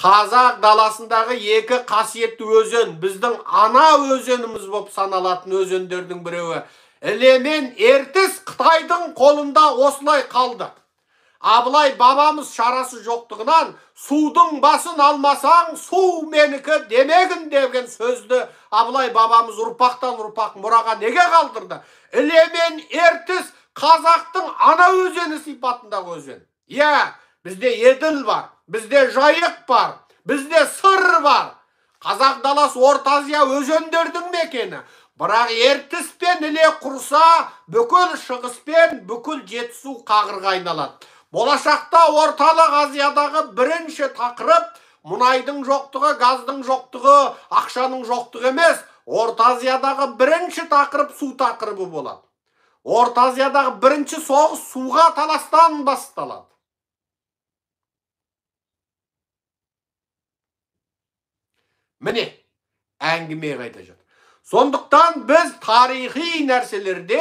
Қазақ даласындағы екі қасиетті өзен, біздің ана өзеніміз болып саналатын өзендердің біреуі. Іле мен Ертіс Қытайдың қолында осылай қалды. Абылай бабамыз шарасы жоқтығынан судың басын алмасаң, су менікі демегін деген сөзді Абылай бабамыз ұрпақтан ұрпақ мұраға неге қалдырды? Іле мен Ертіс қазақтың ана өзені сипатындағы өзен. Бізде Еділ бар, бізде Жайық бар, бізде Сыр бар. Қазақ даласы Орта Азия өзендердің мекені. Бірақ Ертіс пен Іле құрса, бүкіл шығыс пен бүкіл Жетісу қағырға айналады. Болашақта Орталық Азиядағы бірінші тақырып мұнайдың жоқтығы, газдың жоқтығы, ақшаның жоқтығы емес, Орта Азиядағы бірінші тақырып су тақырыбы болады. Орта Азиядағы бірінші соғыс суға таластан басталады. Міне, әңгіме қайда жатыр. Сондықтан біз тарихи нәрселерде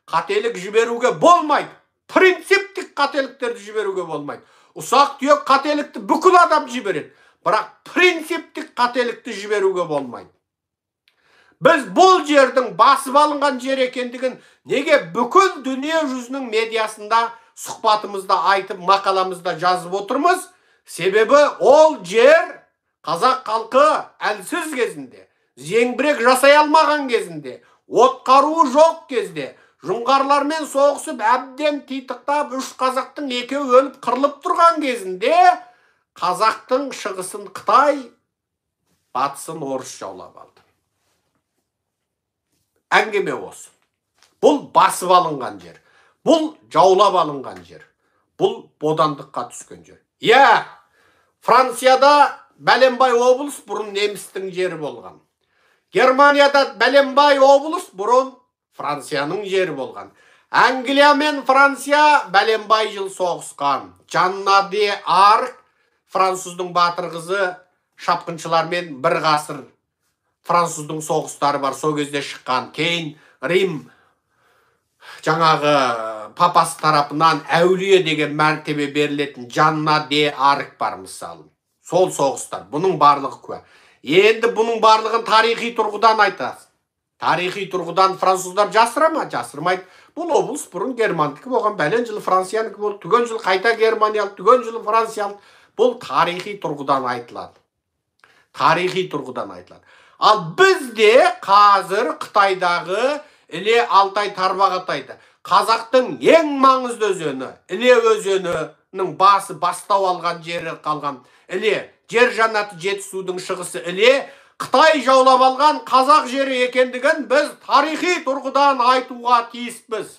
қателік жіберуге болмайды. Принциптік қателіктерді жіберуге болмайды. Ұсақ түйек қателікті бүкіл адам жібереді. Бірақ принциптік қателікті жіберуге болмайды. Біз бұл жердің басып алынған жер екендігін неге бүкіл дүние жүзінің медиасында сұхбатымызда айтып, мақаламызда жазып отырмыз? Себебі ол жер қазақ халқы әлсіз кезінде, зеңбірек жасай алмаған кезінде, от қаруы жоқ кезде, жұңғарлармен соғысып әбден титықтап, үш қазақтың екеуі өліп қырылып тұрған кезінде, қазақтың шығысын Қытай, батысын орыс жаулап алды. Әңгіме осы. Бұл басып алынған жер. Бұл жаулап алынған жер. Бұл бодандыққа түскен жер. Францияда Бәленбай облыс бұрын немістің жері болған. Германияда Бәленбай облыс бұрын Францияның жері болған. Англия мен Франция Бәленбай жыл соғысқан. Жанна де Арк, француздың батыр қызы, шапқыншылармен бір ғасыр француздың соғыстары бар, сол кезде шыққан. Кейін Рим жаңағы папасы тарапынан әулие деген мәртебе берілетін Жанна де Арк бар мысалы. Сол соғыстар, бұның барлығы куә. Енді бұның барлығын тарихи тұрғыдан айтасыз. Тарихи тұрғыдан француздар жасыра ма? Жасырмайды. Бұл облыс бұрын германдікі болған, бәлен жылы франциянікі болды, түген жылы қайта германиялық, түген жылы франциялық. Бұл тарихи тұрғыдан айтылады. Тарихи тұрғыдан айтылады. Ал бізде қазір Қытайдағы Іле, Алтай, Тарбағатайды қазақтың ең маңызды өзені, Іле өзенінің басы бастау алған жері қалған Іле, жер жаннаты Жетісудың шығысы Іле, Қытай жаулап алған қазақ жері екендігін біз тарихи тұрғыдан айтуға тиіспіз.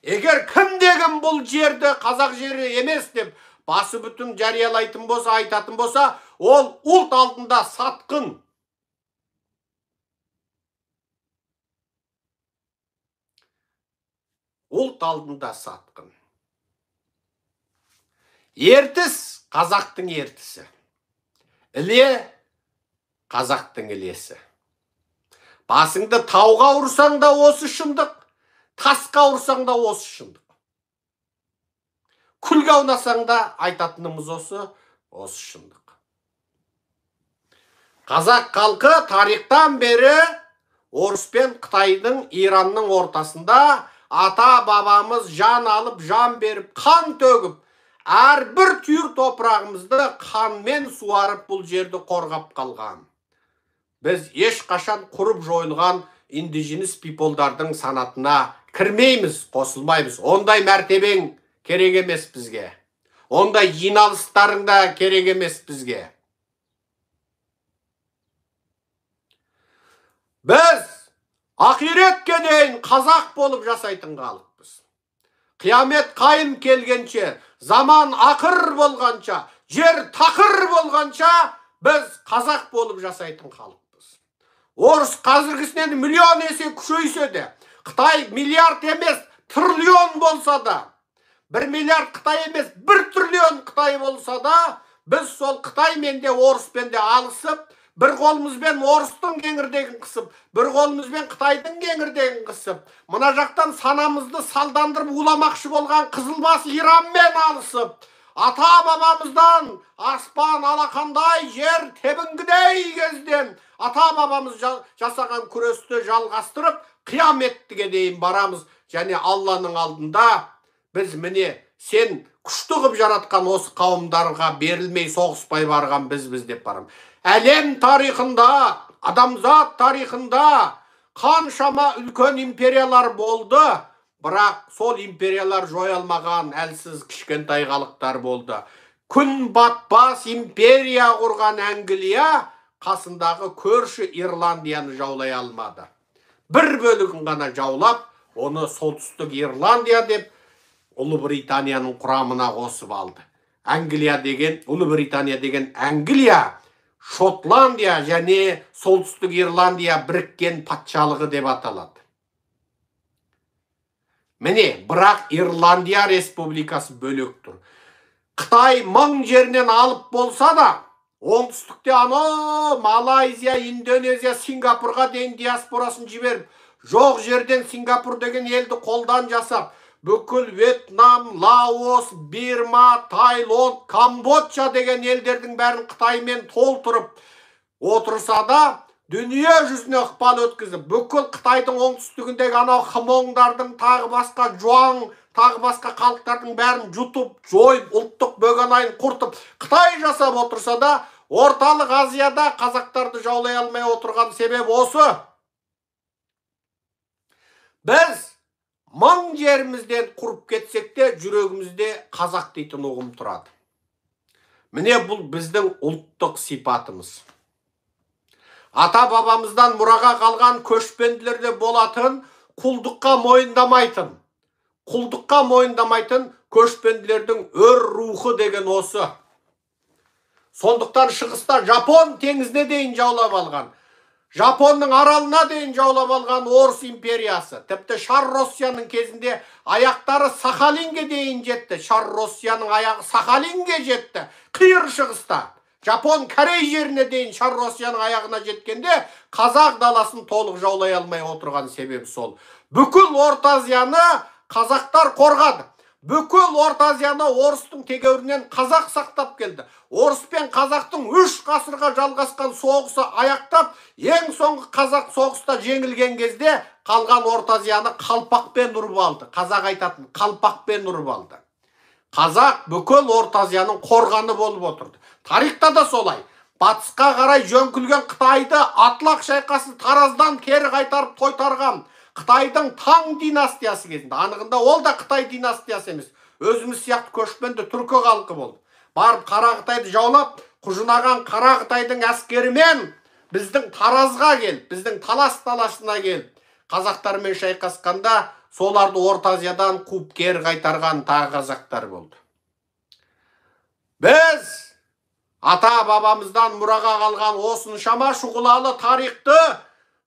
Егер кімдегін бұл жерді қазақ жері емес деп басы бүтін жариялайтын болса, айтатын болса, ол ұлт алдында сатқын. Ұлт алдында сатқын. Ертіс қазақтың ертісі. Іле қазақтың ілесі. Басыңды тауға ұрсаң да осы шындық, тасқа ұрсаң да осы шындық. Күлге аунасаң да айтатынымыз осы шындық. Қазақ халқы тарихтан бері орыс пен Қытайдың, Иранның ортасында ата бабамыз жан алып, жан беріп, қан төгіп, әрбір түйір топырағымызды қанмен суарып бұл жерді қорғап қалған. Біз ешқашан құрып жойылған индиженес пиполдардың санатына кірмейміз, қосылмаймыз. Ондай мәртебең керек емес бізге. Ондай жиналыстарың да керек емес бізге. Біз ақиретке дейін қазақ болып жасайтын халықпыз. Қиямет қайым келгенше, заман ақыр болғанша, жер тақыр болғанша, біз қазақ болып жасайтын халықпыз. Орыс қазіргісінен миллион есе күшейсе де, Қытай миллиард емес, триллион болса да, 1 миллиард Қытай емес, 1 триллион Қытай болса да, біз сол Қытаймен де орыспен де алысып, бір қолымызбен орыстың кеңірдегін қысып, бір қолымызбен Қытайдың кеңірдегін қысып, мына жақтан санамызды салдандырып уламақшы болған Қызылбас Иранмен алысып, ата бабамыздан аспан алақандай, жер тебінгідей кезден ата бабамыз жасаған күресті жалғастырып, қияметке дейін барамыз. Және Алланың алдында біз міне сен күшті қып жаратқан осы қауымдарға берілмей соғыспай барған біз деп барам. Әлем тарихында, адамзат тарихында қаншама үлкен империялар болды, бірақ сол империялар жойылмаған әлсіз кішкентай халықтар болды. Күн батпас империя құрған Англия қасындағы көрші Ирландияны жаулай алмады. Бір бөлігін ғана жаулап, оны солтүстік Ирландия деп Ұлыбританияның құрамына қосып алды. Ұлыбритания деген Англия, Шотландия және солтүстік Ирландия біріккен патшалығы деп аталады. Міне, бірақ Ирландия республикасы бөлек тұр. Қытай мың жерінен алып болса да, оңтүстікте Малайзия, Индонезия, Сингапурға дейін диаспорасын жіберіп, жоқ жерден Сингапур деген елді қолдан жасап, бүкіл Вьетнам, Лаос, Бирма, Тайланд, Камбоджа деген елдердің бәрін Қытаймен толтырып отырса да, дүние жүзіне ықпал өткізіп, бүкіл Қытайдың оңтүстігіндегі анау хмоңдардың, тағы басқа жуан, тағы басқа халықтардың бәрін жұтып, жойып, ұлттық бөгенайын құртып, Қытай жасап отырса да, орталық Азияда қазақтарды жаулай алмай отырған себеп осы. Біз мың жерімізден құрып кетсек те, жүрегімізде қазақ дейтін ұғым тұрады. Міне бұл біздің ұлттық сипатымыз. Ата бабамыздан мұраға қалған көшпенділерде болатын құлдыққа мойындамайтын көшпенділердің өр рухы деген осы. Сондықтан шығыста Жапон теңізіне дейін жаулап алған, Жапонның аралына дейін жаулап алған Орыс империясы, тіпті Шар Россияның кезінде аяқтары Сахалинге дейін жетті. Шар Россияның аяғы Сахалинге жетті. Қиыр шығыста Жапон Корей жеріне дейін Шар Россияның аяғына жеткенде қазақ даласын толық жаулай алмай отырған себебі сол. Бүкіл Орта Азияны қазақтар қорғады. Бүкіл Орта Азияны орыстың тегеурінен қазақ сақтап келді. Орыс пен қазақтың 3 ғасырға жалғасқан соғысы аяқтап, ең соңғы қазақ соғыста жеңілген кезде қалған Орта Азияны қалпақпен ұрып алды. Қазақ айтатын қалпақпен ұрып алды. Қазақ бүкіл Орта Азияның қорғаны болып отырды. Тарихта да солай. Батысқа қарай жөңкілген Қытайды Атлақ шайқасы Тараздан кері қайтарып тойтарған Қытайдың Таң династиясы кезінде, анығында ол да Қытай династиясы емес, өзіміз сияқты көшпенді түркі халқы болды. Барып Қарақытайды жаулап, құжынаған Қарақытайдың әскерімен біздің Таразға келіп, біздің талас-таласына келіп, қазақтармен шайқасқанда соларды Орта Азиядан қуып кері қайтарған тағы қазақтар болды. Біз ата бабамыздан мұраға қалған осыншама шұғылалы тарихты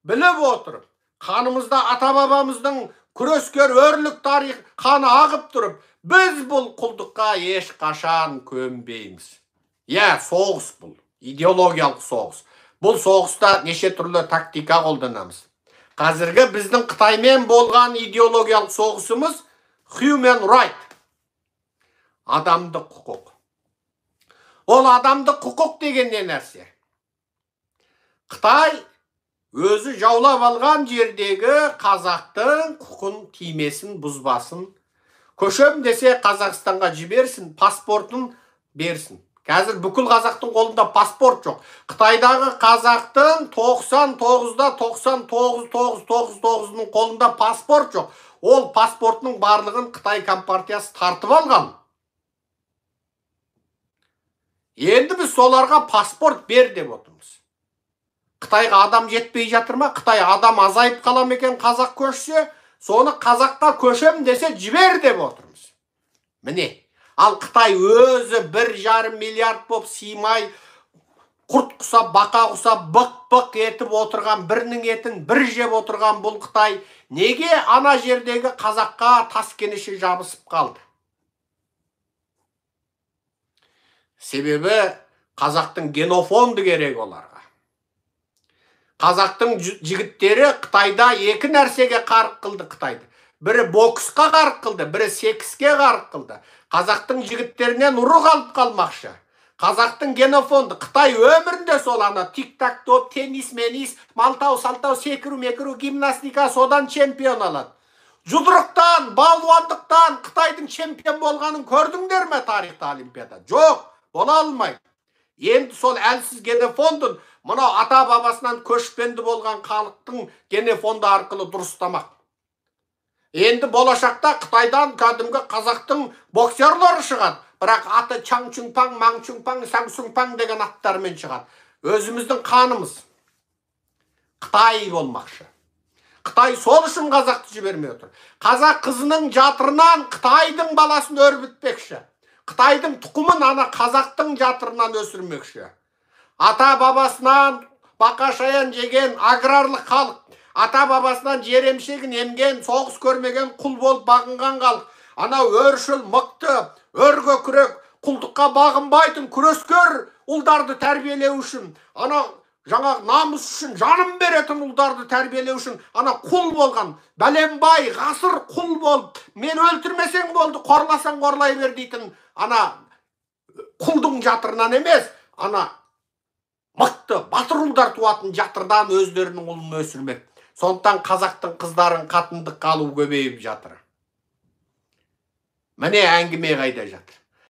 біліп отырып, қанымызда ата бабамыздың күрескер өрлік тарих қаны ағып тұрып, біз бұл құлдыққа ешқашан көнбейміз. Соғыс бұл, идеологиялық соғыс. Бұл соғыста неше түрлі тактика қолданамыз. Қазіргі біздің Қытаймен болған идеологиялық соғысымыз human right, адамдық құқық. Ол адамдық құқық деген не нәрсе? Қытай өзі жаулап алған жердегі қазақтың құқын тимесін, бұзбасын. Көшем десе Қазақстанға жіберсін, паспортын берсін. Қазір бүкіл қазақтың қолында паспорт жоқ. Қытайдағы қазақтың 99-да 99,999-ның қолында паспорт жоқ. Ол паспортының барлығын Қытай компартиясы тартып алған. Енді біз соларға паспорт бер деп отырмыз. Қытайға адам жетпей жатыр ма? Қытай адам азайып қала ма екен қазақ көшсе, соны қазаққа көшем десе жібер деп отырмыз. Міне, ал Қытай өзі 1,5 миллиард боп сыймай, құрт құсап, бақа құсап, бық-бық етіп отырған, бірінің етін бір жеп отырған бұл Қытай неге ана жердегі қазаққа таскенеше жабысып қалды? Себебі қазақтың генофонды керек оларға. Қазақтың жігіттері Қытайда екі нәрсеге қарық қылды Қытайды. бірі боксқа қарық қылды, бірі секске қарық қылды. Қазақтың жігіттерінен ұры қалып қалмақшы. Қазақтың генофонды, Қытай өмірінде сол ана тик-так топ, теннис, менис, малтау, салтау, секіру, мекіру, гимнастика содан чемпион алады. Жұдырықтан, балуандықтан Қытайдың чемпион болғанын көрдіңдер ме тарихта олимпиада? Жоқ, бола алмайды. Енді сол әлсіз генофондын мынау ата бабасынан көшпенді болған халықтың генофонды арқылы дұрыстамақ. Енді болашақта Қытайдан кәдімгі қазақтың боксерлары шығады. Бірақ аты Чаң Чүңпаң, Маң Чүңпаң, Саң Сүңпаң деген аттармен шығады. Өзіміздің қанымыз Қытай болмақшы. Қытай сол үшін қазақты жібермей отыр. Қазақ қызының жатырынан Қытайдың баласын өрбітпекші. Қытайдың тұқымын ана қазақтың жатырынан өсірмекші. Ата бабасынан бақа-шаян жеген аграрлық халық, ата бабасынан жеремшегін емген, соғыс көрмеген құл болып бағынған халық, ана өршіл, мықты, өрге күрек, құлдыққа бағынбайтын күрескер ұлдарды тәрбиелеу үшін, ана жаңа намыс үшін жанын беретін ұлдарды тәрбиелеу үшін, ана құл болған, бәленбай, ғасыр құл болып, мен өлтірмесең болды, қорласаң қорлай бер дейтін, ана құлдың жатырынан емес, ана мықты, батыр ұлдар туатын жатырдан өздерінің ұлын өсірмек. Сондықтан қазақтың қыздарын қатындыққа алу көбейіп жатыр. Міне әңгіме қайда жатыр.